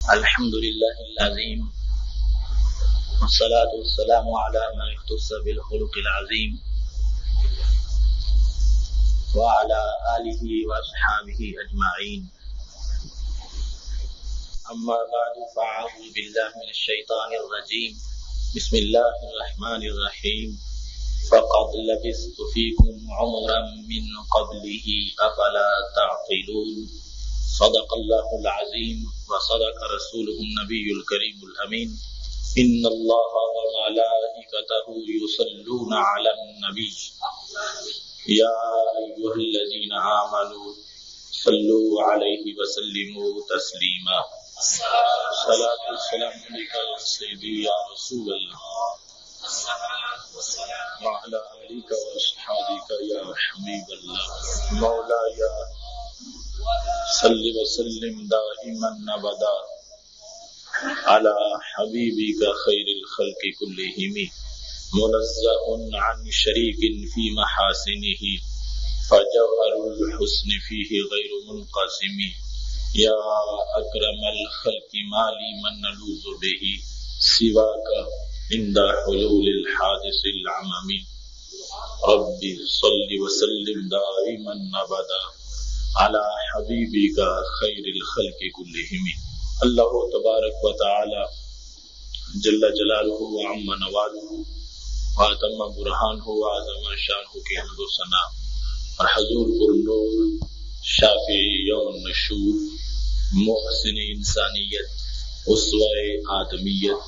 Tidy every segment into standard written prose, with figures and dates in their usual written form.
الحمد لله العظيم والصلاة والسلام على من اختص بالخلق العظيم وعلى آله وأصحابه أجمعين. أما بعد فأعوذ بالله من الشيطان الرجيم. بسم الله الرحمن الرحيم. فقد لبثت فيكم عمرا من قبله أفلا تعقلون. صدق الله العظيم وصدق رسوله النبي الكريم الأمين. إن الله وملائكته يصلون على النبي يا أيها الذين آمنوا صلوا عليه وسلموا تسليما. صلاة والسلام عليك يا سيدي يا رسول الله وعلى آلك وأصحابك يا حبيب الله. مولاي صل وسلم دائما أبدا على حبيبك خير الخلق كلهم منزه عن شريك في محاسنه فجوهر الحسن فيه غير منقسم. يا أكرم الخلق ما لي من نلوذ به سواك عند حلول الحادث العمم. ربي صل وسلم دائما أبدا على حبيبك خير الخلق كلهم. اللہ تبارک و تعالی جل جلالہ وعم نوالہ واتم برہانہ وعظم شانہ کی حمد و ثنا اور حضور پر نور شافی یوم النشور محسن انسانیت اسوہ آدمیت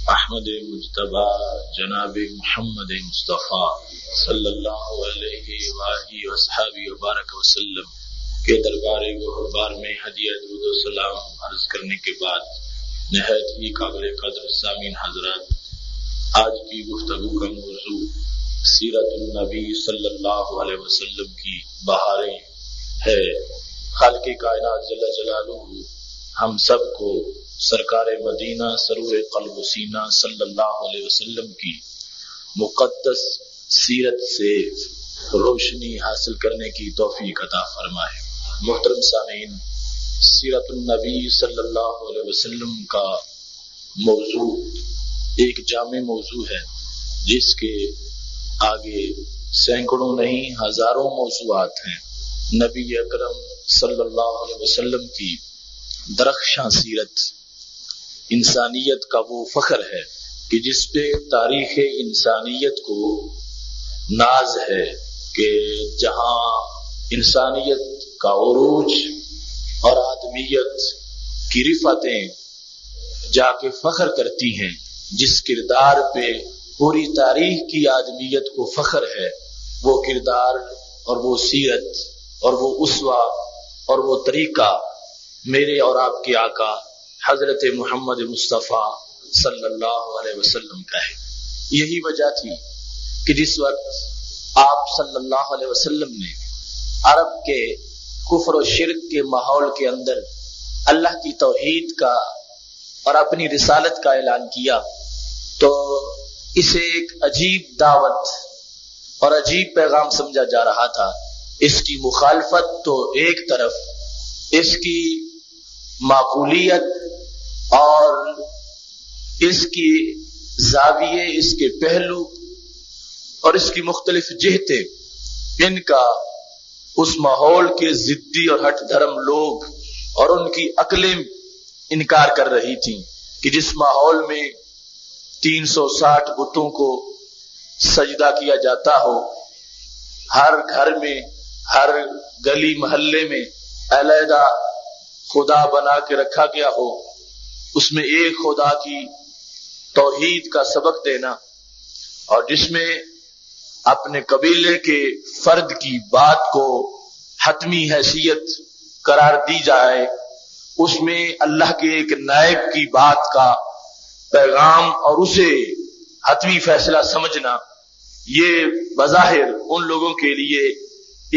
احمد مجتبی جناب محمد مصطفیٰ صلی اللہ علیہ وآلہ وصحبہ وبارک وسلم کے دربار گہربار میں ہدیہ درود و سلام عرض کرنے کے بعد نہایت ہی قابل قدر سامعین حضرات، آج کی گفتگو کا موضوع سیرت النبی صلی اللہ علیہ وسلم کی بہاریں ہے۔ خالق کائنات جل جلالہ ہم سب کو سرکار مدینہ سرور قلب و سینہ صلی اللہ علیہ وسلم کی مقدس سیرت سے روشنی حاصل کرنے کی توفیق عطا فرمائے۔ محترم سامعین، سیرت النبی صلی اللہ علیہ وسلم کا موضوع ایک جامع موضوع ہے جس کے آگے سینکڑوں نہیں ہزاروں موضوعات ہیں۔ نبی اکرم صلی اللہ علیہ وسلم کی درخشاں سیرت انسانیت کا وہ فخر ہے کہ جس پہ تاریخ انسانیت کو ناز ہے کہ جہاں انسانیت کا عروج اور آدمیت کی رفتیں جا کے فخر کرتی ہیں، جس کردار پہ پوری تاریخ کی آدمیت کو فخر ہے، وہ کردار اور وہ سیرت اور وہ اسوہ اور وہ طریقہ میرے اور آپ کے آقا حضرت محمد مصطفیٰ صلی اللہ علیہ وسلم کا ہے۔ یہی وجہ تھی کہ جس وقت آپ صلی اللہ علیہ وسلم نے عرب کے کفر و شرک کے ماحول کے اندر اللہ کی توحید کا اور اپنی رسالت کا اعلان کیا تو اسے ایک عجیب دعوت اور عجیب پیغام سمجھا جا رہا تھا۔ اس کی مخالفت تو ایک طرف، اس کی معقولیت اور اس کی زاویے، اس کے پہلو اور اس کی مختلف جہتیں، ان کا اس ماحول کے ضدی اور ہٹ دھرم لوگ اور ان کی عقلیں انکار کر رہی تھیں کہ جس ماحول میں 360 بتوں کو سجدہ کیا جاتا ہو، ہر گھر میں ہر گلی محلے میں علیحدہ خدا بنا کے رکھا گیا ہو، اس میں ایک خدا کی توحید کا سبق دینا اور جس میں اپنے قبیلے کے فرد کی بات کو حتمی حیثیت قرار دی جائے، اس میں اللہ کے ایک نائب کی بات کا پیغام اور اسے حتمی فیصلہ سمجھنا، یہ بظاہر ان لوگوں کے لیے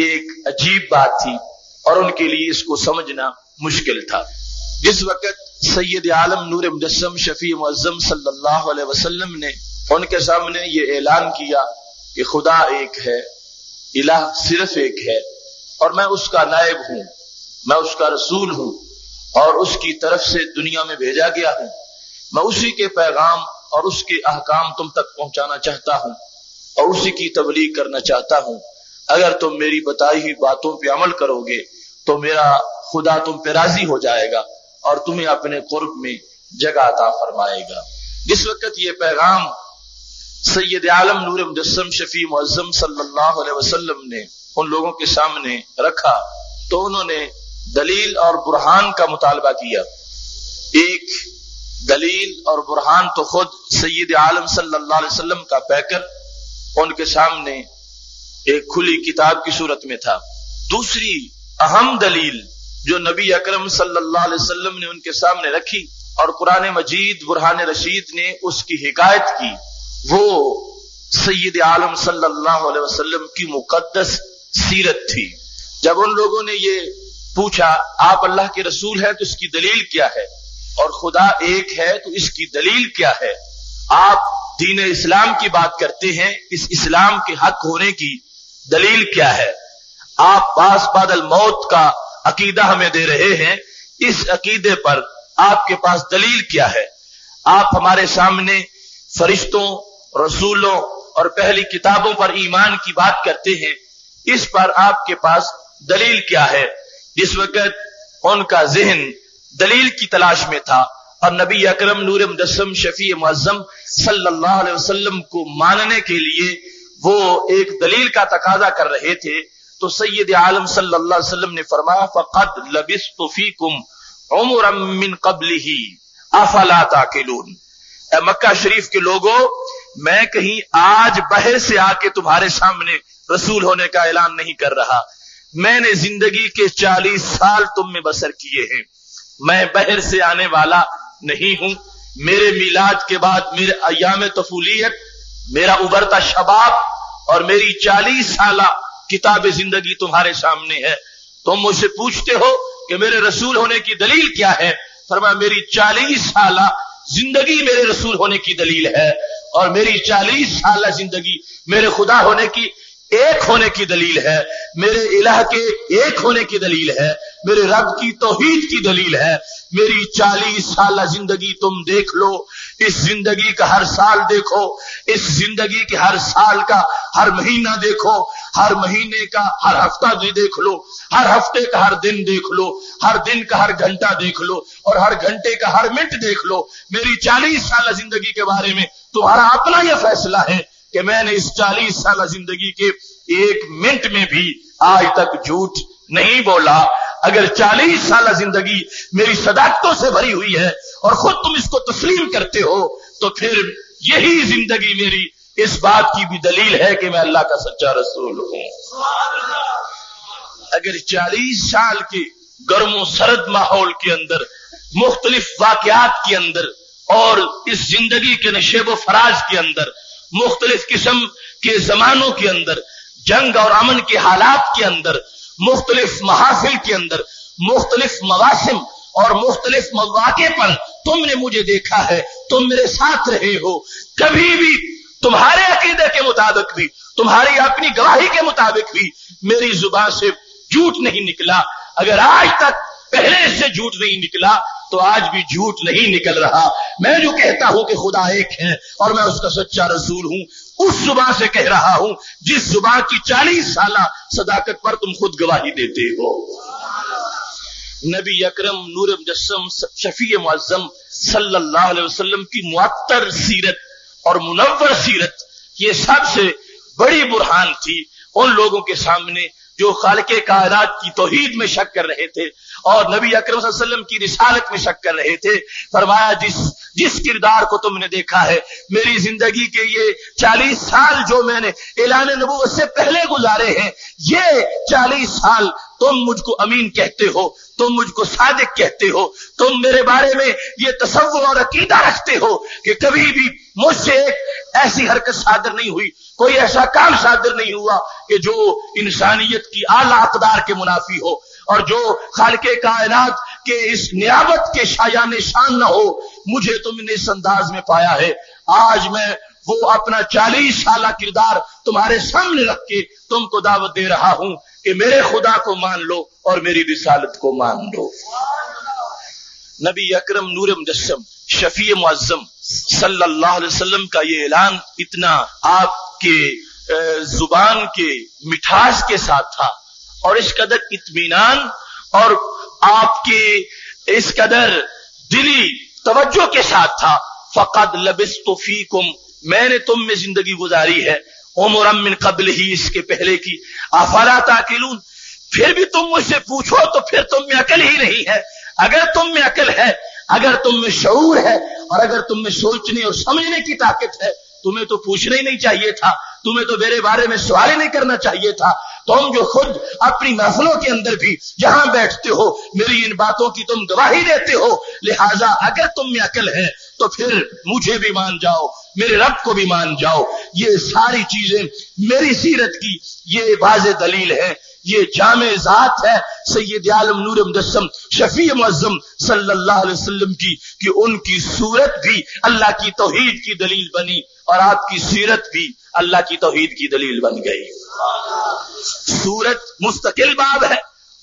ایک عجیب بات تھی اور ان کے لیے اس کو سمجھنا مشکل تھا۔ جس وقت سید عالم نور مجسم شفیع معظم صلی اللہ علیہ وسلم نے ان کے سامنے یہ اعلان کیا کہ خدا ایک ہے، الہ صرف ایک ہے اور میں اس کا نائب ہوں، میں اس کا رسول ہوں، اور اس کی طرف سے دنیا میں بھیجا گیا ہوں، میں اسی کے پیغام اور اس کے احکام تم تک پہنچانا چاہتا ہوں اور اسی کی تبلیغ کرنا چاہتا ہوں۔ اگر تم میری بتائی ہوئی باتوں پہ عمل کرو گے تو میرا خدا تم پہ راضی ہو جائے گا اور تمہیں اپنے قرب میں جگہ عطا فرمائے گا۔ جس وقت یہ پیغام سید عالم نور مجسم شفیع معظم صلی اللہ علیہ وسلم نے ان لوگوں کے سامنے رکھا تو انہوں نے دلیل اور برہان کا مطالبہ کیا۔ ایک دلیل اور برہان تو خود سید عالم صلی اللہ علیہ وسلم کا پیکر ان کے سامنے ایک کھلی کتاب کی صورت میں تھا۔ دوسری اہم دلیل جو نبی اکرم صلی اللہ علیہ وسلم نے ان کے سامنے رکھی اور قرآن مجید برہان رشید نے اس کی حکایت کی، وہ سید عالم صلی اللہ علیہ وسلم کی مقدس سیرت تھی۔ جب ان لوگوں نے یہ پوچھا آپ اللہ کے رسول ہیں تو اس کی دلیل کیا ہے، اور خدا ایک ہے تو اس کی دلیل کیا ہے، آپ دین اسلام کی بات کرتے ہیں، اس اسلام کے حق ہونے کی دلیل کیا ہے، آپ باس بعد الموت کا عقیدہ ہمیں دے رہے ہیں، اس عقیدے پر آپ کے پاس دلیل کیا ہے، آپ ہمارے سامنے فرشتوں، رسولوں اور پہلی کتابوں پر ایمان کی بات کرتے ہیں، اس پر آپ کے پاس دلیل کیا ہے۔ جس وقت ان کا ذہن دلیل کی تلاش میں تھا اور نبی اکرم نور مجسم شفیع معظم صلی اللہ علیہ وسلم کو ماننے کے لیے وہ ایک دلیل کا تقاضا کر رہے تھے، تو سید عالم صلی اللہ علیہ وسلم نے فرمایا فقد لبثت فیکم عمرا من قبلہ افلا تعقلون۔ اے مکہ شریف کے لوگوں، میں کہیں آج باہر سے آ کے تمہارے سامنے رسول ہونے کا اعلان نہیں کر رہا، میں نے زندگی کے 40 سال تم میں بسر کیے ہیں، میں باہر سے آنے والا نہیں ہوں۔ میرے میلاد کے بعد میرے ایام طفولیت، میرا ابھرتا شباب اور میری 40 سالہ کتاب زندگی تمہارے سامنے ہے۔ تم مجھ سے پوچھتے ہو کہ میرے رسول ہونے کی دلیل کیا ہے، فرمایا میری 40 سالہ زندگی میرے رسول ہونے کی دلیل ہے، اور میری 40 سالہ زندگی میرے خدا ہونے کی ایک ہونے کی دلیل ہے، میرے الہ کے ایک ہونے کی دلیل ہے، میرے رب کی توحید کی دلیل ہے۔ میری 40 سالہ زندگی تم دیکھ لو، اس زندگی کا ہر سال دیکھو، اس زندگی کے ہر سال کا ہر مہینہ دیکھو، ہر مہینے کا ہر ہفتہ بھی دیکھ لو، ہر ہفتے کا ہر دن دیکھ لو، ہر دن کا ہر گھنٹہ دیکھ لو، اور ہر گھنٹے کا ہر منٹ دیکھ لو۔ میری 40 سالہ زندگی کے بارے میں تمہارا اپنا یہ فیصلہ ہے کہ میں نے اس 40 سالہ زندگی کے ایک منٹ میں بھی آج تک جھوٹ نہیں بولا۔ اگر 40 سالہ زندگی میری صداقتوں سے بھری ہوئی ہے اور خود تم اس کو تسلیم کرتے ہو، تو پھر یہی زندگی میری اس بات کی بھی دلیل ہے کہ میں اللہ کا سچا رسول ہوں۔ اگر 40 سال کے گرم و سرد ماحول کے اندر، مختلف واقعات کے اندر اور اس زندگی کے نشیب و فراز کے اندر، مختلف قسم کے زمانوں کے اندر، جنگ اور امن کے حالات کے اندر، مختلف محافل کے اندر، مختلف مواسم اور مختلف مواقع پر تم نے مجھے دیکھا ہے، تم میرے ساتھ رہے ہو، کبھی بھی تمہارے عقیدے کے مطابق بھی، تمہاری اپنی گواہی کے مطابق بھی میری زبان سے جھوٹ نہیں نکلا۔ اگر آج تک پہلے سے جھوٹ نہیں نکلا تو آج بھی جھوٹ نہیں نکل رہا۔ میں جو کہتا ہوں کہ خدا ایک ہے اور میں اس کا سچا رسول ہوں، اس زبان سے کہہ رہا ہوں جس زبان کی 40 سالہ صداقت پر تم خود گواہی دیتے ہو۔ نبی اکرم نور مجسم شفیع معظم صلی اللہ علیہ وسلم کی معطر سیرت اور منور سیرت، یہ سب سے بڑی برہان تھی ان لوگوں کے سامنے جو خالق کائنات کی توحید میں شک کر رہے تھے اور نبی اکرم صلی اللہ علیہ وسلم کی رسالت میں شک کر رہے تھے۔ فرمایا جس کردار کو تم نے دیکھا ہے، میری زندگی کے یہ 40 سال جو میں نے اعلان نبوت سے پہلے گزارے ہیں، یہ 40 سال تم مجھ کو امین کہتے ہو، تم مجھ کو صادق کہتے ہو، تم میرے بارے میں یہ تصور اور عقیدہ رکھتے ہو کہ کبھی بھی مجھ سے ایک ایسی حرکت صادر نہیں ہوئی، کوئی ایسا کام صادر نہیں ہوا کہ جو انسانیت کی اعلیٰ اقدار کے منافی ہو اور جو خالق کائنات کے اس نیابت کے شایان شان نہ ہو۔ مجھے تم نے اس انداز میں پایا ہے۔ آج میں وہ اپنا 40 سالہ کردار تمہارے سامنے رکھ کے تم کو دعوت دے رہا ہوں کہ میرے خدا کو مان لو اور میری رسالت کو مان لو۔ نبی اکرم نور مجسم شفیع معظم صلی اللہ علیہ وسلم کا یہ اعلان اتنا آپ کے زبان کے مٹھاس کے ساتھ تھا اور اس قدر اطمینان اور آپ کے اس قدر دلی توجہ کے ساتھ تھا. فقد لبثت فیکم، میں نے تم میں زندگی گزاری ہے، عمرا من قبل ہی، اس کے پہلے کی، افلا تعقلون، پھر بھی تم مجھ سے پوچھو تو پھر تم میں عقل ہی نہیں ہے. اگر تم میں عقل ہے، اگر تم میں شعور ہے، اور اگر تم میں سوچنے اور سمجھنے کی طاقت ہے، تمہیں تو پوچھنا ہی نہیں چاہیے تھا، تمہیں تو میرے بارے میں سوال ہی نہیں کرنا چاہیے تھا. تم جو خود اپنی محفلوں کے اندر بھی جہاں بیٹھتے ہو میری ان باتوں کی تم گواہی دیتے ہو، لہٰذا اگر تم میں عقل ہے تو پھر مجھے بھی مان جاؤ، میرے رب کو بھی مان جاؤ. یہ ساری چیزیں میری سیرت کی یہ واضح دلیل ہے، یہ جامع ذات ہے سید عالم نور مجسم شفیع معظم صلی اللہ علیہ وسلم کی، کہ ان کی صورت بھی اللہ کی توحید کی دلیل بنی اور آپ کی سیرت بھی اللہ کی توحید کی دلیل بن گئی. سورت مستقل باب ہے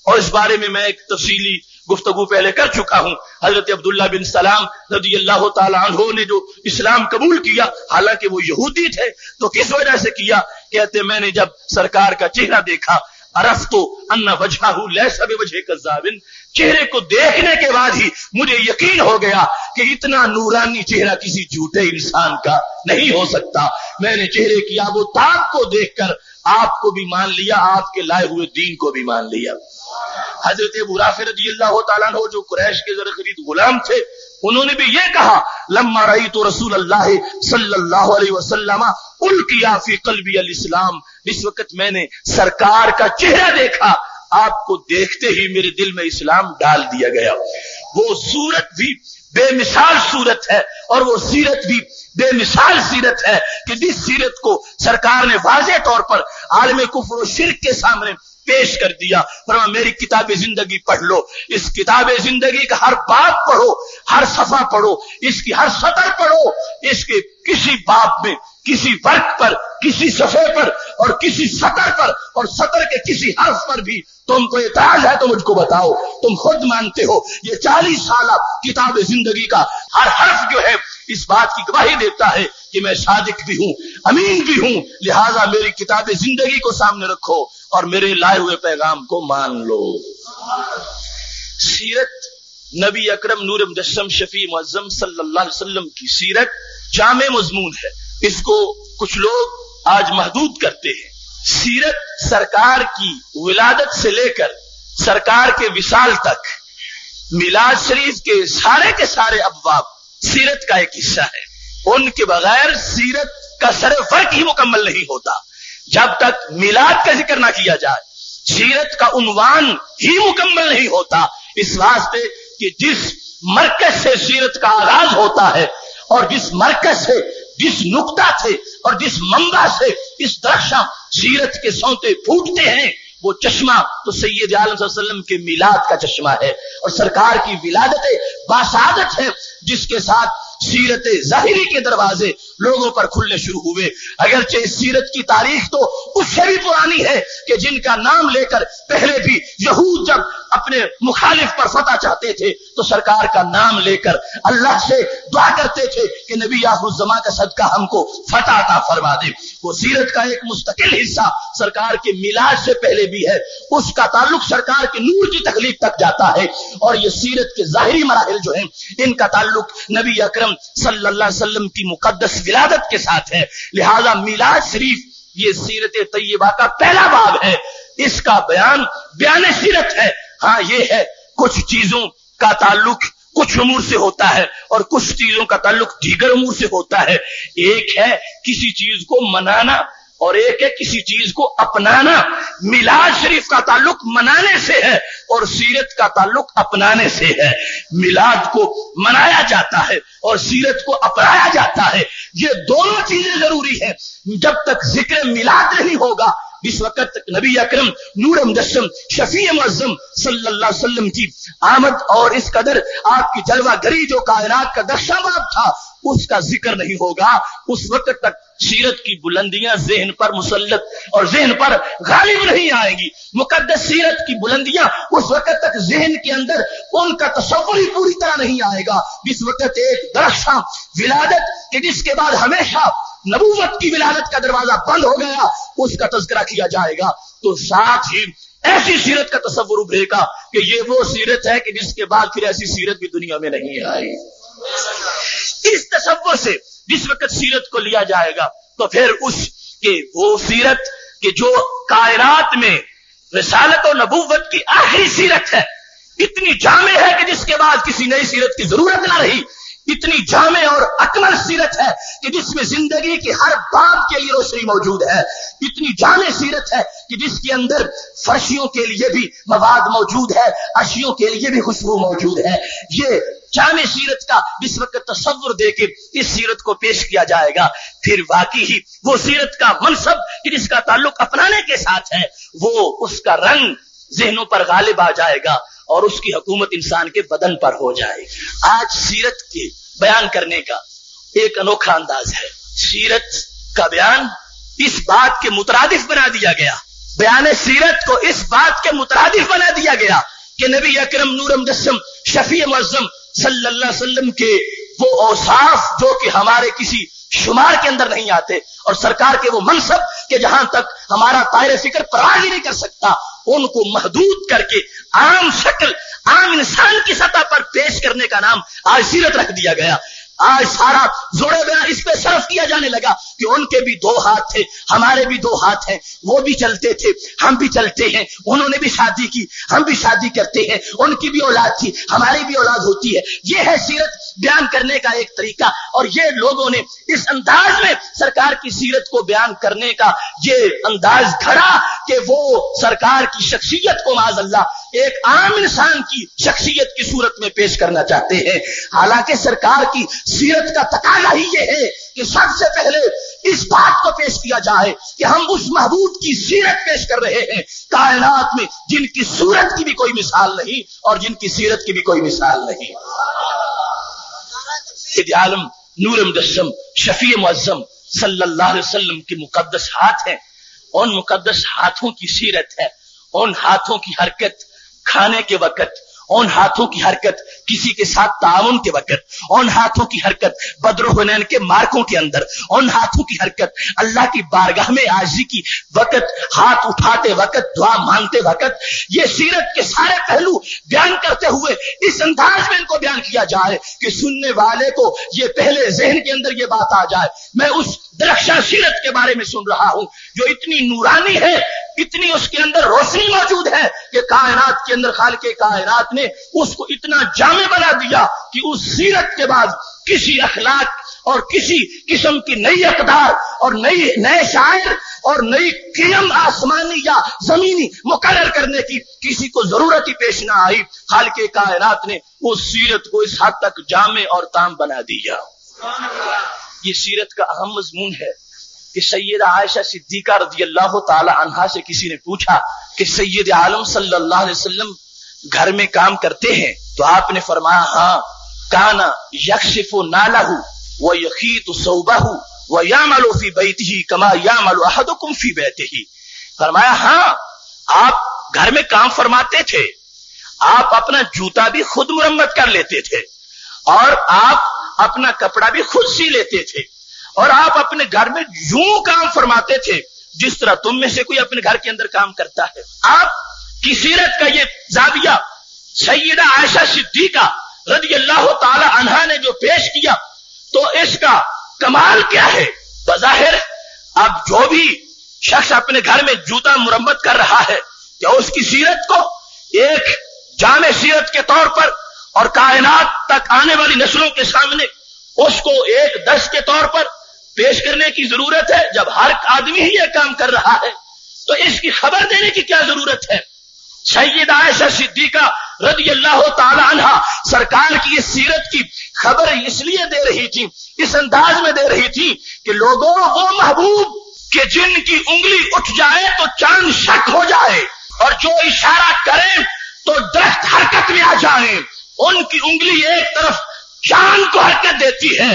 اور اس بارے میں میں ایک تفصیلی گفتگو پہلے کر چکا ہوں. حضرت عبداللہ بن سلام رضی اللہ تعالیٰ عنہ نے جو اسلام قبول کیا، حالانکہ وہ یہودی تھے، تو کس وجہ سے کیا؟ کہتے میں نے جب سرکار کا چہرہ دیکھا، عرفت ان وجہہ لیس بوجہ کذاب، چہرے کو دیکھنے کے بعد ہی مجھے یقین ہو گیا کہ اتنا نورانی چہرہ کسی جھوٹے انسان کا نہیں ہو سکتا. میں نے چہرے کی آب و تاب کو دیکھ کر آپ کو بھی مان لیا، آپ کے لائے ہوئے دین کو بھی مان لیا. حضرت ابو رافع رضی اللہ تعالیٰ عنہ جو قریش کے زر خرید غلام تھے، انہوں نے بھی یہ کہا، لما رأیت رسول اللہ صلی اللہ علیہ وسلم القیا فی قلبی الاسلام، اس وقت میں نے سرکار کا چہرہ دیکھا، آپ کو دیکھتے ہی میرے دل میں اسلام ڈال دیا گیا. وہ صورت بھی بے مثال صورت ہے اور وہ سیرت بھی بے مثال سیرت ہے کہ جس سیرت کو سرکار نے واضح طور پر عالم کفر و شرک کے سامنے پیش کر دیا. فرمایا میری کتاب زندگی پڑھ لو، اس کتاب زندگی کا ہر باب پڑھو، ہر صفحہ پڑھو، اس کی ہر سطر پڑھو، اس کے کسی باب میں، کسی ورق پر، کسی صفحے پر اور کسی سطر پر اور سطر کے کسی حرف پر بھی تم کو اعتراض ہے تو مجھ کو بتاؤ. تم خود مانتے ہو یہ 40 سالہ کتاب زندگی کا ہر حرف جو ہے اس بات کی گواہی دیتا ہے کہ میں صادق بھی ہوں، امین بھی ہوں، لہٰذا میری کتاب زندگی کو سامنے رکھو اور میرے لائے ہوئے پیغام کو مان لو. سیرت نبی اکرم نور مجسم شفیع معظم صلی اللہ علیہ وسلم کی سیرت جامع مضمون ہے. اس کو کچھ لوگ آج محدود کرتے ہیں. سیرت سرکار کی ولادت سے لے کر سرکار کے وصال تک میلاد شریف کے سارے ابواب سیرت کا ایک حصہ ہے. ان کے بغیر سیرت کا سر فرق ہی مکمل نہیں ہوتا. جب تک میلاد کا ذکر نہ کیا جائے سیرت کا عنوان ہی مکمل نہیں ہوتا. اس واسطے کہ جس مرکز سے سیرت کا آغاز ہوتا ہے اور جس مرکز سے، جس نقطہ سے اور جس منبع سے اس درخشاں سیرت کے سونتے پھوٹتے ہیں، وہ چشمہ تو سید عالم صلی اللہ علیہ وسلم کے میلاد کا چشمہ ہے اور سرکار کی ولادت باسعادت ہے جس کے ساتھ سیرت ظاہری کے دروازے لوگوں پر کھلنے شروع ہوئے. اگرچہ اس سیرت کی تاریخ تو اس سے بھی پرانی ہے کہ جن کا نام لے کر پہلے بھی یہود جب اپنے مخالف پر فتح چاہتے تھے تو سرکار کا نام لے کر اللہ سے دعا کرتے تھے کہ نبی آخر الزمان کا صدقہ ہم کو فتح عطا فرما دے. وہ سیرت کا ایک مستقل حصہ سرکار کے میلاد سے پہلے بھی ہے، اس کا تعلق سرکار کے نور کی تخلیق تک جاتا ہے. اور یہ سیرت کے ظاہری مراحل جو ہیں ان کا تعلق نبی اکرم صلی اللہ علیہ وسلم کی مقدس ولادت کے ساتھ ہے. لہذا میلاد شریف یہ سیرت طیبہ کا پہلا باب ہے. اس کا بیان سیرت ہے. ہاں یہ ہے کچھ چیزوں کا تعلق کچھ امور سے ہوتا ہے اور کچھ چیزوں کا تعلق دیگر امور سے ہوتا ہے. ایک ہے کسی چیز کو منانا اور ایک ہے کسی چیز کو اپنانا. میلاد شریف کا تعلق منانے سے ہے اور سیرت کا تعلق اپنانے سے ہے. میلاد کو منایا جاتا ہے اور سیرت کو اپنایا جاتا ہے. یہ دونوں چیزیں ضروری ہیں. جب تک ذکر میلاد نہیں ہوگا اس وقت تک نبی اکرم نور مجسم شفیع معظم صلی اللہ علیہ وسلم کی آمد اور اس قدر آپ کی جلوہ گری جو کائنات کا درشا باب تھا اس کا ذکر نہیں ہوگا، اس وقت تک سیرت کی بلندیاں ذہن پر مسلط اور ذہن پر غالب نہیں آئیں گی۔ مقدس سیرت کی بلندیاں اس وقت تک ذہن کے اندر ان کا تصور ہی پوری طرح نہیں آئے گا جس وقت ایک درخشاں ولادت کہ جس کے بعد ہمیشہ نبوت کی ولادت کا دروازہ بند ہو گیا اس کا تذکرہ کیا جائے گا، تو ساتھ ہی ایسی سیرت کا تصور ابھرے گا کہ یہ وہ سیرت ہے کہ جس کے بعد پھر ایسی سیرت بھی دنیا میں نہیں آئی۔ اس تصور سے جس وقت سیرت کو لیا جائے گا تو پھر اس کے وہ سیرت کہ جو کائنات میں رسالت و نبوت کی آخری سیرت ہے، اتنی جامع ہے کہ جس کے بعد کسی نئی سیرت کی ضرورت نہ رہی، اتنی جامع اور اکمل سیرت ہے کہ جس میں زندگی کے ہر باب کے لیے روشنی موجود ہے، اتنی جامع سیرت ہے کہ جس کے اندر فرشیوں کے لیے بھی مواد موجود ہے، اشیوں کے لیے بھی خوشبو موجود ہے۔ یہ جامع سیرت کا جس وقت تصور دے کے اس سیرت کو پیش کیا جائے گا، پھر واقعی ہی وہ سیرت کا منصب کہ جس کا تعلق اپنانے کے ساتھ ہے، وہ اس کا رنگ ذہنوں پر غالب آ جائے گا اور اس کی حکومت انسان کے بدن پر ہو جائے گی۔ آج سیرت کے بیان کرنے کا ایک انوکھا انداز ہے، سیرت کا بیان اس بات کے مترادف بنا دیا گیا، بیان سیرت کو اس بات کے مترادف بنا دیا گیا کہ نبی اکرم نور مجسم شفیع معظم صلی اللہ علیہ وسلم کے وہ اوصاف جو کہ ہمارے کسی شمار کے اندر نہیں آتے، اور سرکار کے وہ منصب کہ جہاں تک ہمارا طائر فکر پرواز ہی نہیں کر سکتا، ان کو محدود کر کے عام شکل عام انسان کی سطح پر پیش کرنے کا نام آج سیرت رکھ دیا گیا۔ آج سارا زور بیان اس پہ صرف کیا جانے لگا کہ ان کے بھی دو ہاتھ تھے، ہمارے بھی دو ہاتھ ہیں، وہ بھی چلتے تھے، ہم بھی چلتے ہیں، انہوں نے بھی شادی کی، ہم بھی شادی کرتے ہیں، ان کی بھی اولاد تھی، ہماری بھی اولاد ہوتی ہے۔ یہ ہے سیرت بیان کرنے کا ایک طریقہ، اور یہ لوگوں نے اس انداز میں سرکار کی سیرت کو بیان کرنے کا یہ انداز گھڑا کہ وہ سرکار کی شخصیت کو معاذ اللہ ایک عام انسان کی شخصیت کی صورت میں پیش کرنا چاہتے ہیں۔ حالانکہ سرکار کی سیرت کا تقاضا ہی یہ ہے کہ سب سے پہلے اس بات کو پیش کیا جائے کہ ہم اس محبوب کی سیرت پیش کر رہے ہیں کائنات میں جن کی صورت کی بھی کوئی مثال نہیں اور جن کی سیرت کی بھی کوئی مثال نہیں۔ سید عالم نور مجسم شفیع معظم صلی اللہ علیہ وسلم کے مقدس ہاتھ ہیں، ان مقدس ہاتھوں کی سیرت ہے، ان ہاتھوں کی حرکت کھانے کے وقت، ان ہاتھوں کی حرکت کسی کے ساتھ تعاون کے وقت، ان ہاتھوں کی حرکت بدر و حنین کے مارکوں کے اندر، ان ہاتھوں کی حرکت اللہ کی بارگاہ میں عاجزی کی وقت، ہاتھ اٹھاتے وقت، دعا مانگتے وقت، یہ سیرت کے سارے پہلو بیان کرتے ہوئے اس انداز میں ان کو بیان کیا جائے کہ سننے والے کو یہ پہلے ذہن کے اندر یہ بات آ جائے میں اس درخشاں سیرت کے بارے میں سن رہا ہوں جو اتنی نورانی ہے، اتنی اس کے اندر روشنی موجود ہے کہ کائنات کے اندر خالق کائنات نے اس کو اتنا جامع بنا دیا کہ اس سیرت کے بعد کسی اخلاق اور کسی قسم کی نئی اقدار اور نئے شاعر اور نئی قیم آسمانی یا زمینی مقرر کرنے کی کسی کو ضرورت ہی پیش نہ آئی۔ خالق کائنات نے اس سیرت کو اس حد تک جامع اور تام بنا دیا۔ یہ سیرت کا اہم مضمون ہے کہ سیدہ عائشہ صدیقہ رضی اللہ تعالی عنہا سے کسی نے پوچھا کہ سید عالم صلی اللہ علیہ وسلم گھر میں کام کرتے ہیں؟ تو آپ نے فرمایا ہاں، کانا یکشف نالہ ویخیط ثوبہ ویعمل فی بیتہ کما یعمل احدکم فی بیتہ۔ فرمایا ہاں، آپ گھر میں کام فرماتے تھے، آپ اپنا جوتا بھی خود مرمت کر لیتے تھے اور آپ اپنا کپڑا بھی خود سی لیتے تھے، اور آپ اپنے گھر میں یوں کام فرماتے تھے جس طرح تم میں سے کوئی اپنے گھر کے اندر کام کرتا ہے۔ آپ کی سیرت کا یہ زاویہ سیدہ عائشہ صدیقہ رضی اللہ تعالی عنہا نے جو پیش کیا تو اس کا کمال کیا ہے؟ بظاہر اب جو بھی شخص اپنے گھر میں جوتا مرمت کر رہا ہے کیا اس کی سیرت کو ایک جامع سیرت کے طور پر اور کائنات تک آنے والی نسلوں کے سامنے اس کو ایک درس کے طور پر پیش کرنے کی ضرورت ہے؟ جب ہر آدمی ہی یہ کام کر رہا ہے تو اس کی خبر دینے کی کیا ضرورت ہے؟ سیدہ عائشہ صدیقہ رضی اللہ تعالی عنہا سرکار کی اس سیرت کی خبر اس لیے دے رہی تھی، اس انداز میں دے رہی تھی کہ لوگوں وہ محبوب کہ جن کی انگلی اٹھ جائے تو چاند شک ہو جائے اور جو اشارہ کریں تو درخت حرکت میں آ جائیں، ان کی انگلی ایک طرف چاند کو حرکت دیتی ہے،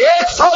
100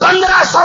1500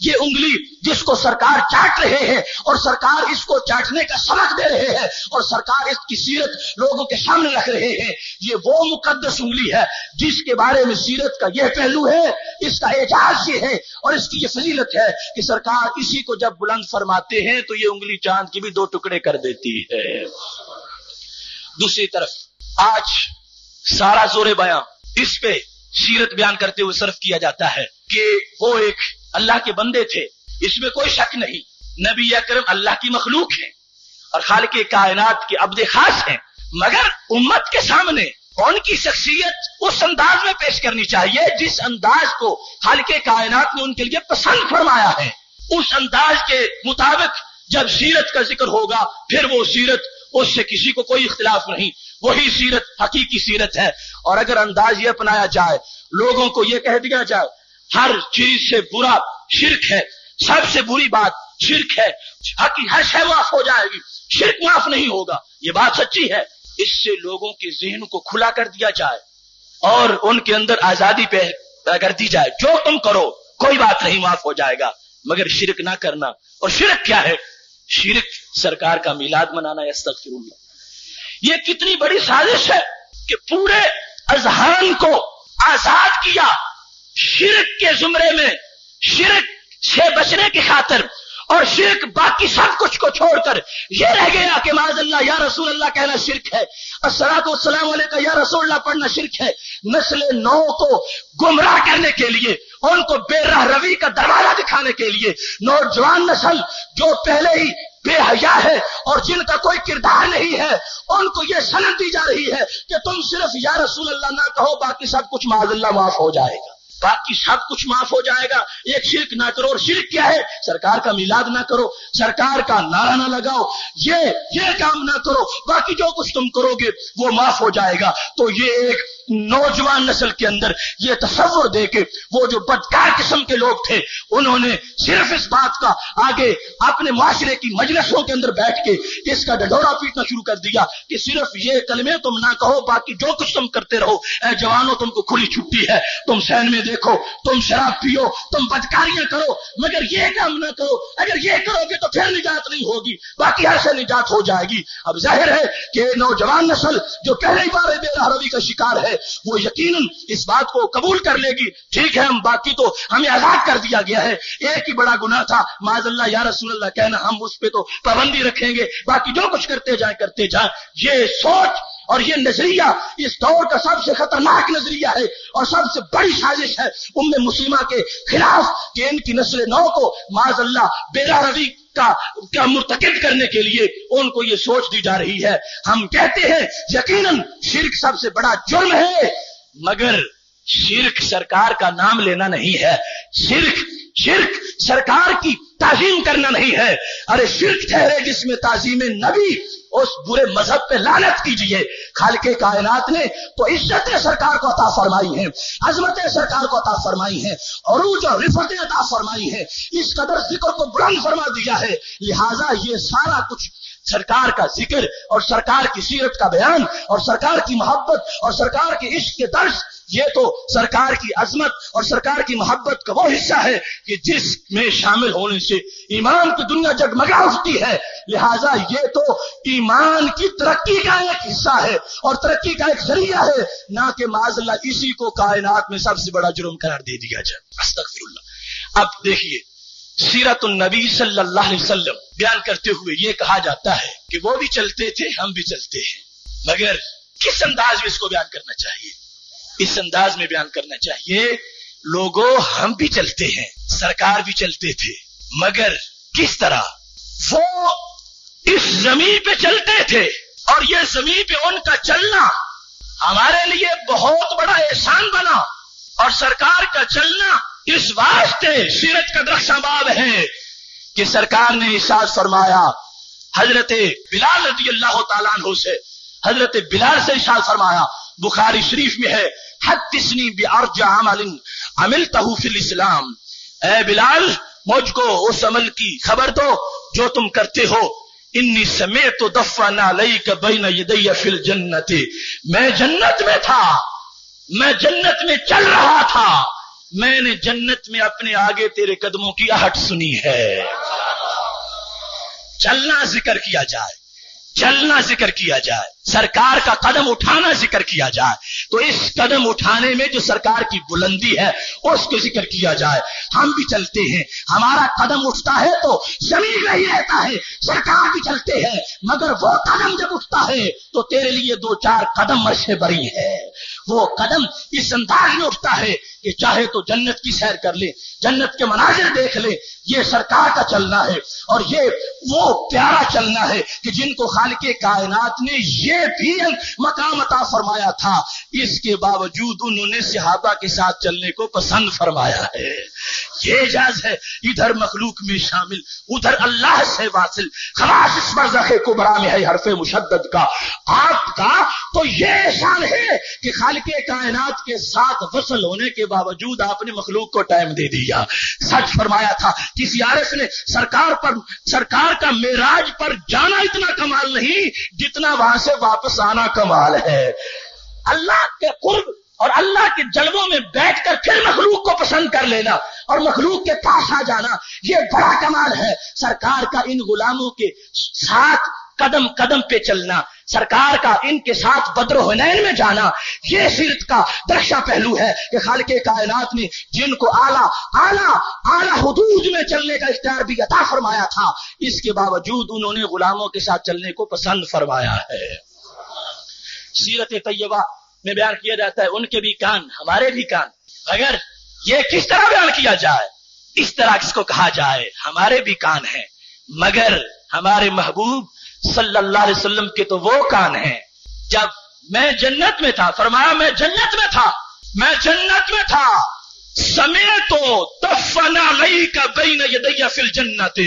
یہ انگلی جس کو سرکار چاٹ رہے ہیں اور سرکار اس کو چاٹنے کا سبق دے رہے ہیں اور سرکار اس کی سیرت لوگوں کے سامنے رکھ رہے ہیں، یہ وہ مقدس انگلی ہے جس کے بارے میں سیرت کا یہ پہلو ہے، اس کا اعجاز یہ ہے اور اس کی یہ فضیلت ہے کہ سرکار اسی کو جب بلند فرماتے ہیں تو یہ انگلی چاند کے بھی 2 ٹکڑے کر دیتی ہے۔ دوسری طرف آج سارا زور بیان اس پہ سیرت بیان کرتے ہوئے صرف کیا جاتا ہے کہ وہ ایک اللہ کے بندے تھے، اس میں کوئی شک نہیں، نبی اکرم اللہ کی مخلوق ہیں اور خالق کائنات کے عبد خاص ہیں، مگر امت کے سامنے ان کی شخصیت اس انداز میں پیش کرنی چاہیے جس انداز کو خالق کائنات نے ان کے لیے پسند فرمایا ہے۔ اس انداز کے مطابق جب سیرت کا ذکر ہوگا پھر وہ سیرت اس سے کسی کو کوئی اختلاف نہیں، وہی سیرت حقیقی سیرت ہے۔ اور اگر انداز یہ اپنایا جائے، لوگوں کو یہ کہہ دیا جائے ہر چیز سے برا شرک ہے، سب سے بری بات شرک ہے، ہر شے معاف ہو جائے گی، شرک معاف نہیں ہوگا، یہ بات سچی ہے، اس سے لوگوں کے ذہن کو کھلا کر دیا جائے اور ان کے اندر آزادی پیدا کر دی جائے، جو تم کرو کوئی بات نہیں، معاف ہو جائے گا، مگر شرک نہ کرنا۔ اور شرک کیا ہے؟ شرک سرکار کا میلاد منانا، استغفر اللہ۔ یہ کتنی بڑی سازش ہے کہ پورے اذہان کو آزاد کیا شرک کے زمرے میں، شرک سے بچنے کی خاطر، اور شرک باقی سب کچھ کو چھوڑ کر یہ رہ گیا کہ معاذ اللہ یا رسول اللہ کہنا شرک ہے، الصلاۃ والسلام علیکہ یا رسول اللہ پڑھنا شرک ہے۔ نسل نو کو گمراہ کرنے کے لیے، ان کو بے راہ روی کا دروازہ دکھانے کے لیے، نوجوان نسل جو پہلے ہی بے حیا ہے اور جن کا کوئی کردار نہیں ہے، ان کو یہ سند دی جا رہی ہے کہ تم صرف یا رسول اللہ نہ کہو، باقی سب کچھ معاذ اللہ معاف ہو جائے گا، باقی سب کچھ معاف ہو جائے گا، ایک شرک نہ کرو۔ اور شرک کیا ہے؟ سرکار کا میلاد نہ کرو، سرکار کا نعرہ نہ لگاؤ، یہ کام نہ کرو، باقی جو کچھ تم کرو گے وہ معاف ہو جائے گا۔ تو یہ ایک نوجوان نسل کے اندر یہ تصور دے کے وہ جو بدکار قسم کے لوگ تھے، انہوں نے صرف اس بات کا آگے اپنے معاشرے کی مجلسوں کے اندر بیٹھ کے اس کا ڈھڈورا پیٹنا شروع کر دیا کہ صرف یہ کلمے تم نہ کہو، باقی جو کچھ تم کرتے رہو۔ اے جوانوں، تم کو کھلی چھٹی ہے، تم سین میں دیکھو، تم شراب پیو، تم بدکاریاں کرو، مگر یہ کام نہ کرو، اگر یہ کرو گے تو پھر نجات نہیں ہوگی، باقی ایسے نجات ہو جائے گی۔ اب ظاہر ہے کہ نوجوان نسل جو پہلے ہی بار بے راہ روی کا شکار ہے، وہ یقیناً اس بات کو قبول کر لے گی، ٹھیک ہے، ہم باقی تو ہمیں آزاد کر دیا گیا ہے، ایک ہی بڑا گناہ تھا معاذ اللہ یا رسول اللہ کہنا، ہم اس پہ تو پابندی رکھیں گے، باقی جو کچھ کرتے جائیں۔ یہ سوچ اور یہ نظریہ اس دور کا سب سے خطرناک نظریہ ہے اور سب سے بڑی سازش ہے مسلمہ کے خلاف کہ ان کی نسل نو کو معاذ اللہ بے راہ روی کا مرتکب کرنے کے لیے ان کو یہ سوچ دی جا رہی ہے۔ ہم کہتے ہیں یقیناً شرک سب سے بڑا جرم ہے، مگر شرک سرکار کا نام لینا نہیں ہے، شرک سرکار کی تعظیم کرنا نہیں ہے۔ ارے شرک ٹھہرے جس میں تعظیم نبی، اس برے مذہب پہ لعنت کیجئے۔ خالق کائنات نے تو عزتیں سرکار کو عطا فرمائی ہیں، عظمتیں سرکار کو عطا فرمائی ہیں، عروج اور رفعتیں عطا فرمائی ہیں، اس قدر ذکر کو بلند فرما دیا ہے، لہٰذا یہ سارا کچھ سرکار کا ذکر اور سرکار کی سیرت کا بیان اور سرکار کی محبت اور سرکار کے عشق کے درس، یہ تو سرکار کی عظمت اور سرکار کی محبت کا وہ حصہ ہے کہ جس میں شامل ہونے سے ایمان کی دنیا جگمگا اٹھتی ہے، لہٰذا یہ تو ایمان کی ترقی کا ایک حصہ ہے اور ترقی کا ایک ذریعہ ہے، نہ کہ معاذ اللہ اسی کو کائنات میں سب سے بڑا جرم قرار دے دیا جائے۔ استغفر اللہ۔ اب دیکھیے سیرت النبی صلی اللہ علیہ وسلم بیان کرتے ہوئے یہ کہا جاتا ہے کہ وہ بھی چلتے تھے، ہم بھی چلتے ہیں، مگر کس انداز میں اس کو بیان کرنا چاہیے؟ اس انداز میں بیان کرنا چاہیے، لوگوں ہم بھی چلتے ہیں، سرکار بھی چلتے تھے، مگر کس طرح؟ وہ اس زمین پہ چلتے تھے اور یہ زمین پہ ان کا چلنا ہمارے لیے بہت بڑا احسان بنا، اور سرکار کا چلنا اس واسطے سیرت کا درخشاں باب ہے کہ سرکار نے ارشاد فرمایا، حضرت بلال رضی اللہ تعالیٰ عنہ سے، حضرت بلال سے ارشاد فرمایا، بخاری شریف میں ہے، حدثنی بارجع عمل عملتہ فی الاسلام، اے بلال مجھ کو اس عمل کی خبر دو جو تم کرتے ہو، انی سمعت دفن علیک بین یدی فی الجنت، میں جنت میں تھا، میں جنت میں چل رہا تھا، میں نے جنت میں اپنے آگے تیرے قدموں کی آہٹ سنی ہے. چلنا ذکر کیا جائے، چلنا ذکر کیا جائے، سرکار کا قدم اٹھانا ذکر کیا جائے تو اس قدم اٹھانے میں جو سرکار کی بلندی ہے اس کو ذکر کیا جائے. ہم بھی چلتے ہیں، ہمارا قدم اٹھتا ہے تو زمین میں ہی رہتا ہے، سرکار بھی چلتے ہیں، مگر وہ قدم جب اٹھتا ہے تو تیرے لیے 2-4 قدم عرش بری ہے. وہ قدم اس انداز میں اٹھتا ہے کہ چاہے تو جنت کی سیر کر لے، جنت کے مناظر دیکھ لے. یہ سرکار کا چلنا ہے اور یہ وہ پیارا چلنا ہے کہ جن کو خالق کائنات نے یہ بھی مقام عطا فرمایا تھا، اس کے باوجود انہوں نے صحابہ کے ساتھ چلنے کو پسند فرمایا ہے. یہ اعجاز ہے، ادھر مخلوق میں شامل، ادھر اللہ سے واصل. خلاص اس برزخ کبریٰ میں ہے حرف مشدد کا آپ کا تو یہ شان ہے کہ خالق کائنات کے ساتھ وصل ہونے کے باوجود آپ نے مخلوق کو ٹائم دے دیا. سچ فرمایا تھا کسی عارف نے، سرکار کا معراج پر جانا اتنا کمال نہیں جتنا وہاں سے واپس آنا کمال ہے. اللہ کے قرب اور اللہ کے جلووں میں بیٹھ کر پھر مخلوق کو پسند کر لینا اور مخلوق کے پاس آ جانا، یہ بڑا کمال ہے. سرکار کا ان غلاموں کے ساتھ قدم قدم پہ چلنا، سرکار کا ان کے ساتھ بدر و حنین میں جانا، یہ سیرت کا درشہ پہلو ہے کہ خالق کائنات نے جن کو اعلیٰ حدود میں چلنے کا اختیار بھی عطا فرمایا تھا، اس کے باوجود انہوں نے غلاموں کے ساتھ چلنے کو پسند فرمایا ہے. سیرت طیبہ میں بیان کیا جاتا ہے ان کے بھی کان ہمارے بھی کان. اگر یہ کس طرح بیان کیا جائے، اس طرح کس کو کہا جائے، ہمارے بھی کان ہیں، مگر ہمارے محبوب صلی اللہ علیہ وسلم کے تو وہ کان ہیں. جب میں جنت میں تھا، فرمایا میں جنت میں تھا سمیتو دفن علیک بین یدی فی الجنت،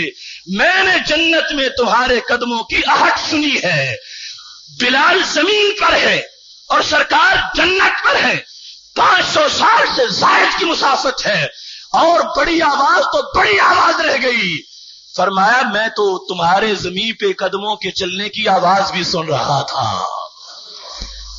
میں نے جنت میں تمہارے قدموں کی آہٹ سنی ہے. بلال زمین پر ہے اور سرکار جنت پر ہے، 500 سال سے زائد کی مسافت ہے اور بڑی آواز تو بڑی آواز رہ گئی. فرمایا میں تو تمہارے زمین پہ قدموں کے چلنے کی آواز بھی سن رہا تھا.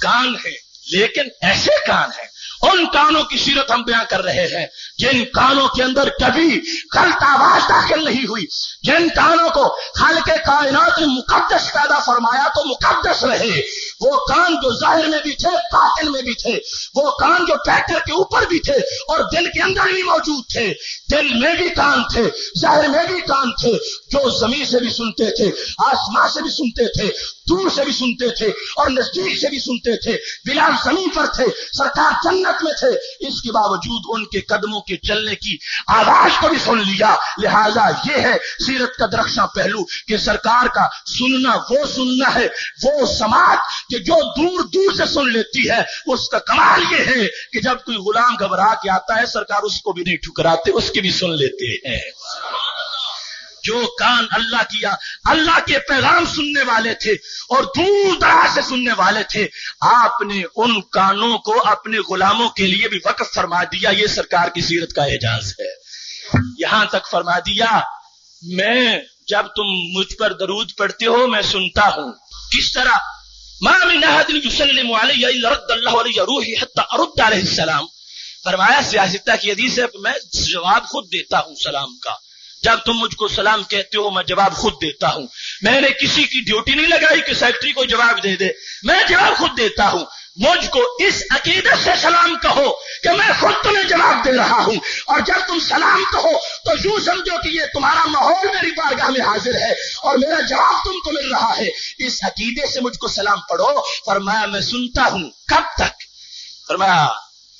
کان ہے لیکن ایسے کان ہیں، ان کانوں کی سیرت ہم بیان کر رہے ہیں جن کانوں کے اندر کبھی غلط آواز داخل نہیں ہوئی، جن کانوں کو خالق کائنات نے مقدس پیدا فرمایا تو مقدس رہے. وہ کان جو ظاہر میں بھی تھے، باطن میں بھی تھے، وہ کان جو پیکر کے اوپر بھی تھے اور دل کے اندر بھی موجود تھے. دل میں بھی کان تھے، ظاہر میں بھی کان تھے، جو زمین سے بھی سنتے تھے، آسمان سے بھی سنتے تھے، دور سے بھی سنتے تھے اور نزدیک سے بھی سنتے تھے. بلال زمین پر تھے، سرکار جنت میں تھے، اس کے باوجود ان کے قدموں کے چلنے کی آواز کو بھی سن لیا. لہذا یہ ہے سیرت کا درخشاں پہلو کہ سرکار کا سننا وہ سننا ہے، وہ سماعت کہ جو دور دور سے سن لیتی ہے. اس کا کمال یہ ہے کہ جب کوئی غلام گھبرا کے آتا ہے سرکار اس کو بھی نہیں ٹھکراتے، اس کی بھی سن لیتے ہیں. جو کان اللہ کے پیغام سننے والے تھے اور دور دراز سے سننے والے تھے، آپ نے ان کانوں کو اپنے غلاموں کے لیے بھی وقف فرما دیا. یہ سرکار کی سیرت کا اعجاز ہے. یہاں تک فرما دیا میں جب تم مجھ پر درود پڑھتے ہو میں سنتا ہوں. کس طرح؟ ما من احد یسلم علی الا رد اللہ علی روحی حتی ارد علیہ السلام. فرمایا سیاستہ کی حدیث ہے میں جواب خود دیتا ہوں سلام کا. جب تم مجھ کو سلام کہتے ہو میں جواب خود دیتا ہوں. میں نے کسی کی ڈیوٹی نہیں لگائی کہ سیکٹری کو جواب دے دے، میں جواب خود دیتا ہوں. مجھ کو اس عقیدت سے سلام کہو کہ میں خود تمہیں جواب دے رہا ہوں، اور جب تم سلام کہو تو یوں سمجھو کہ یہ تمہارا ماحول میری بارگاہ میں حاضر ہے اور میرا جواب تم کو مل رہا ہے. اس عقیدے سے مجھ کو سلام پڑھو. فرمایا میں سنتا ہوں. کب تک؟ فرمایا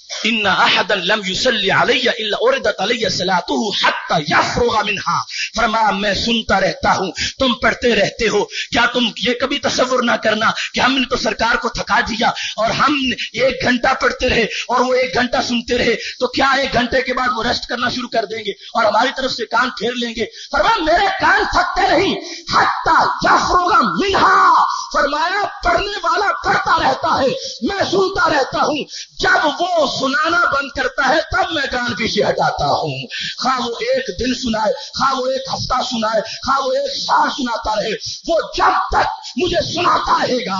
ان احدا لم يصلي علي الا اردت علي صلاته حتى يفرغ منها. فرمایا میں سنتا رہتا ہوں، تم پڑھتے رہتے ہو. کیا تم یہ کبھی تصور نہ کرنا کہ ہم نے تو سرکار کو تھکا دیا اور ہم 1 گھنٹہ پڑھتے رہے اور وہ 1 گھنٹہ سنتے رہے تو کیا 1 گھنٹے کے بعد وہ ریسٹ کرنا شروع کر دیں گے اور ہماری طرف سے کان پھیر لیں گے؟ فرمایا میرے کان تھکتے نہیں حتى يفرغ منها. فرمایا پڑھنے والا پڑھتا رہتا ہے، میں سنتا رہتا ہوں. جب وہ سنانا بند کرتا ہے تب میں کان پیچھے ہٹاتا ہوں. خواہ وہ 1 دن سنائے، خواہ وہ 1 ہفتہ سنائے، خواہ وہ 1 سال سناتا رہے، وہ جب تک مجھے سناتا رہے گا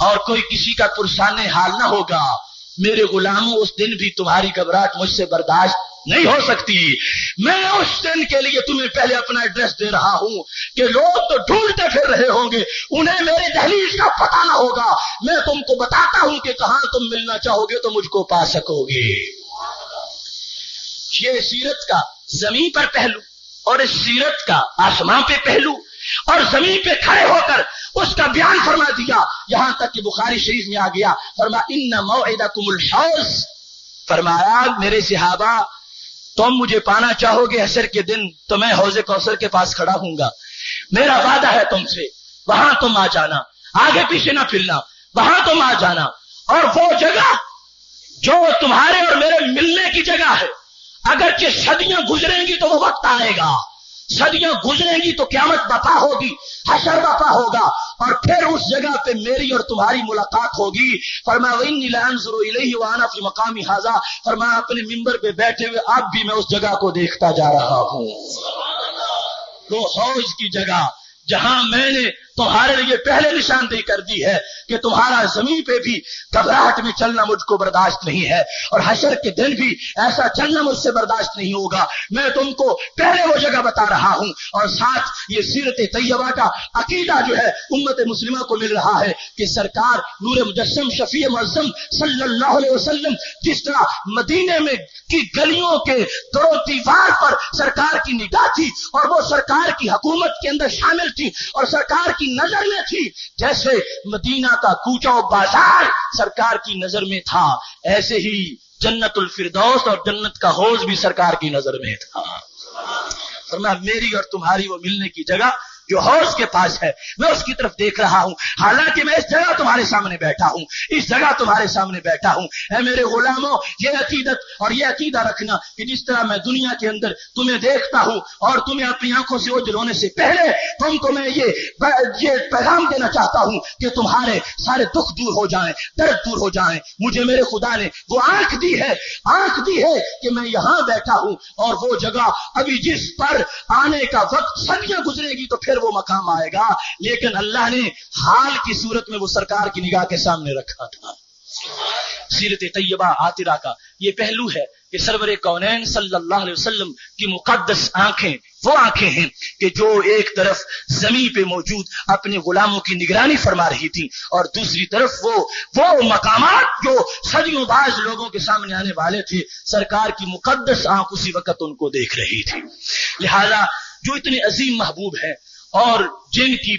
اور کوئی کسی کا پرسان حال نہ ہوگا، میرے غلاموں اس دن بھی تمہاری گھبراہٹ مجھ سے برداشت نہیں ہو سکتی۔ میں اس دن کے لیے تمہیں پہلے اپنا ایڈریس دے رہا ہوں کہ لوگ تو ڈھونڈتے پھر رہے ہوں گے، انہیں میرے دہلیز کا پتہ نہ ہوگا، میں تم کو بتاتا ہوں کہ کہاں تم ملنا چاہو گے تو مجھ کو پا سکو گے۔ یہ سیرت کا زمین پر پہلو اور اس سیرت کا آسمان پہ پہلو، اور زمین پہ کھڑے ہو کر اس کا بیان فرما دیا، یہاں تک کہ بخاری شریف میں آ گیا، فرمایا ان موعدکم الحوض، فرمایا میرے صحابہ تم مجھے پانا چاہو گے حشر کے دن تو میں حوض کوثر کے پاس کھڑا ہوں گا، میرا وعدہ ہے تم سے، وہاں تم آ جانا، آگے پیچھے نہ پھرنا، وہاں تم آ جانا، اور وہ جگہ جو تمہارے اور میرے ملنے کی جگہ ہے، اگرچہ صدیاں گزریں گی تو وہ وقت آئے گا، صدیاں گزریں گی تو قیامت برپا ہوگی، حشر برپا ہوگا، اور پھر اس جگہ پہ میری اور تمہاری ملاقات ہوگی۔ فرمایا وَإِنِّي لَأَنظُرُ إِلَيْهِ وَأَنَا فِي مَقَامِ هَذَا، فرمایا اپنے منبر پہ بیٹھے ہوئے اب بھی میں اس جگہ کو دیکھتا جا رہا ہوں، وہ حوض کی جگہ جہاں میں نے تمہارے لیے پہلے نشاندہی کر دی ہے کہ تمہارا زمین پہ بھی گھبراہٹ میں چلنا مجھ کو برداشت نہیں ہے، اور حشر کے دن بھی ایسا چلنا مجھ سے برداشت نہیں ہوگا، میں تم کو پہلے وہ جگہ بتا رہا ہوں۔ اور ساتھ یہ سیرت طیبہ کا عقیدہ جو ہے امت مسلمہ کو مل رہا ہے کہ سرکار نور مجسم شفیع معظم صلی اللہ علیہ وسلم جس طرح مدینے میں کی گلیوں کے در و دیوار پر سرکار کی نگاہ تھی، اور وہ سرکار کی حکومت کے اندر شامل تھی اور سرکار کی نظر میں تھی، جیسے مدینہ کا کوچہ و بازار سرکار کی نظر میں تھا، ایسے ہی جنت الفردوس اور جنت کا حوض بھی سرکار کی نظر میں تھا۔ فرمایا میری اور تمہاری وہ ملنے کی جگہ جو حوض کے پاس ہے، میں اس کی طرف دیکھ رہا ہوں، حالانکہ میں اس جگہ تمہارے سامنے بیٹھا ہوں، اس جگہ تمہارے سامنے بیٹھا ہوں۔ اے میرے غلاموں، یہ عقیدت اور یہ عقیدہ رکھنا کہ جس طرح میں دنیا کے اندر تمہیں دیکھتا ہوں اور تمہیں اپنی آنکھوں سے اوجھل ہونے سے پہلے تم کو میں یہ پیغام دینا چاہتا ہوں کہ تمہارے سارے دکھ دور ہو جائیں، درد دور ہو جائیں۔ مجھے میرے خدا نے وہ آنکھ دی ہے کہ میں یہاں بیٹھا ہوں، اور وہ جگہ ابھی جس پر آنے کا وقت صدیاں گزرے گی تو پھر وہ مقام آئے گا، لیکن اللہ نے حال کی صورت میں وہ سرکار کی نگاہ کے سامنے رکھا تھا۔ سیرت طیبہ عطرہ کا یہ پہلو ہے کہ سرور کونین صلی اللہ علیہ وسلم کی مقدس آنکھیں وہ آنکھیں ہیں کہ جو ایک طرف زمین پہ موجود اپنے غلاموں کی نگرانی فرما رہی تھی، اور دوسری طرف وہ مقامات جو صدیوں بعد لوگوں کے سامنے آنے والے تھے، سرکار کی مقدس آنکھ اسی وقت ان کو دیکھ رہی تھی۔ لہذا جو اتنے عظیم محبوب ہیں اور جن کی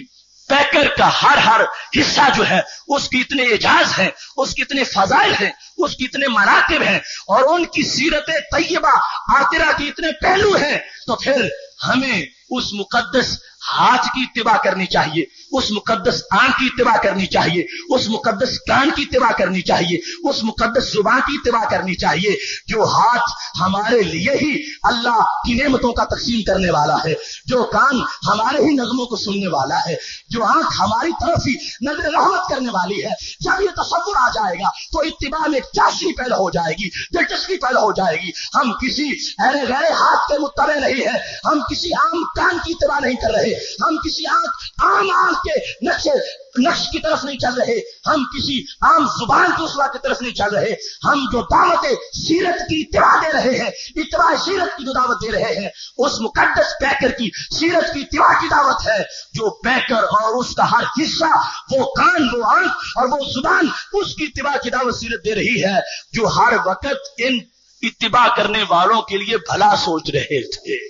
پیکر کا ہر حصہ جو ہے اس کی اتنے اعجاز ہیں، اس کی اتنے فضائل ہیں، اس کی اتنے مراتب ہیں، اور ان کی سیرت طیبہ عطرہ کی اتنے پہلو ہیں، تو پھر ہمیں اس مقدس ہاتھ کی اتباع کرنی چاہیے، اس مقدس آنکھ کی اتباع کرنی چاہیے، اس مقدس کان کی اتباع کرنی چاہیے، اس مقدس زبان کی اتباع کرنی چاہیے۔ جو ہاتھ ہمارے لیے ہی اللہ کی نعمتوں کا تقسیم کرنے والا ہے، جو کان ہمارے ہی نغموں کو سننے والا ہے، جو آنکھ ہماری طرف ہی نظر رحمت کرنے والی ہے، جب یہ تصور آ جائے گا تو اتباع میں چاشنی پیدا ہو جائے گی، دلچسپی پیدا ہو جائے گی۔ ہم کسی غیر ہاتھ کے متبع نہیں ہے، ہم کسی عام کان کی اتباع نہیں کر رہے، ہم کسی عام آنکھ کے نقش کی طرف نہیں چل رہے، ہم کسی عام زبان کی اسوا کی طرف نہیں چل رہے، ہم جو دعوت سیرت کی اتباع دے رہے ہیں، اتباع سیرت کی جو دعوت دے رہے ہیں، اس مقدس پیکر کی سیرت کی اتباع کی دعوت ہے۔ جو پیکر اور اس کا ہر حصہ، وہ کان، وہ آنکھ اور وہ زبان، اس کی اتباع کی دعوت سیرت دے رہی ہے، جو ہر وقت ان اتباع کرنے والوں کے لیے بھلا سوچ رہے تھے۔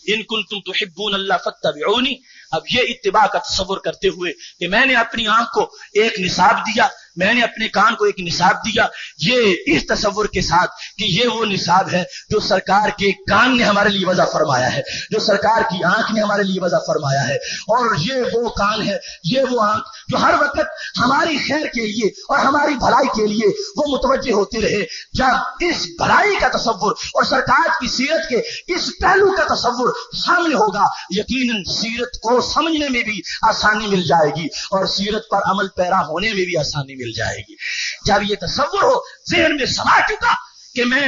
ان کنتم تحبون اللہ فاتبعونی، اب یہ اتباع کا تصور کرتے ہوئے کہ میں نے اپنی آنکھ کو ایک نصاب دیا، میں نے اپنے کان کو ایک نصاب دیا، یہ اس تصور کے ساتھ کہ یہ وہ نصاب ہے جو سرکار کے کان نے ہمارے لیے وضع فرمایا ہے، جو سرکار کی آنکھ نے ہمارے لیے وضع فرمایا ہے، اور یہ وہ کان ہے، یہ وہ آنکھ جو ہر وقت ہماری خیر کے لیے اور ہماری بھلائی کے لیے وہ متوجہ ہوتے رہے۔ جب اس بھلائی کا تصور اور سرکار کی سیرت کے اس پہلو کا تصور سامنے ہوگا، یقیناً سیرت کو سمجھنے میں بھی آسانی مل جائے گی اور سیرت پر عمل پیرا ہونے میں بھی آسانی مل جائے گی۔ جب یہ تصور ہو ذہن میں سما چکا کہ میں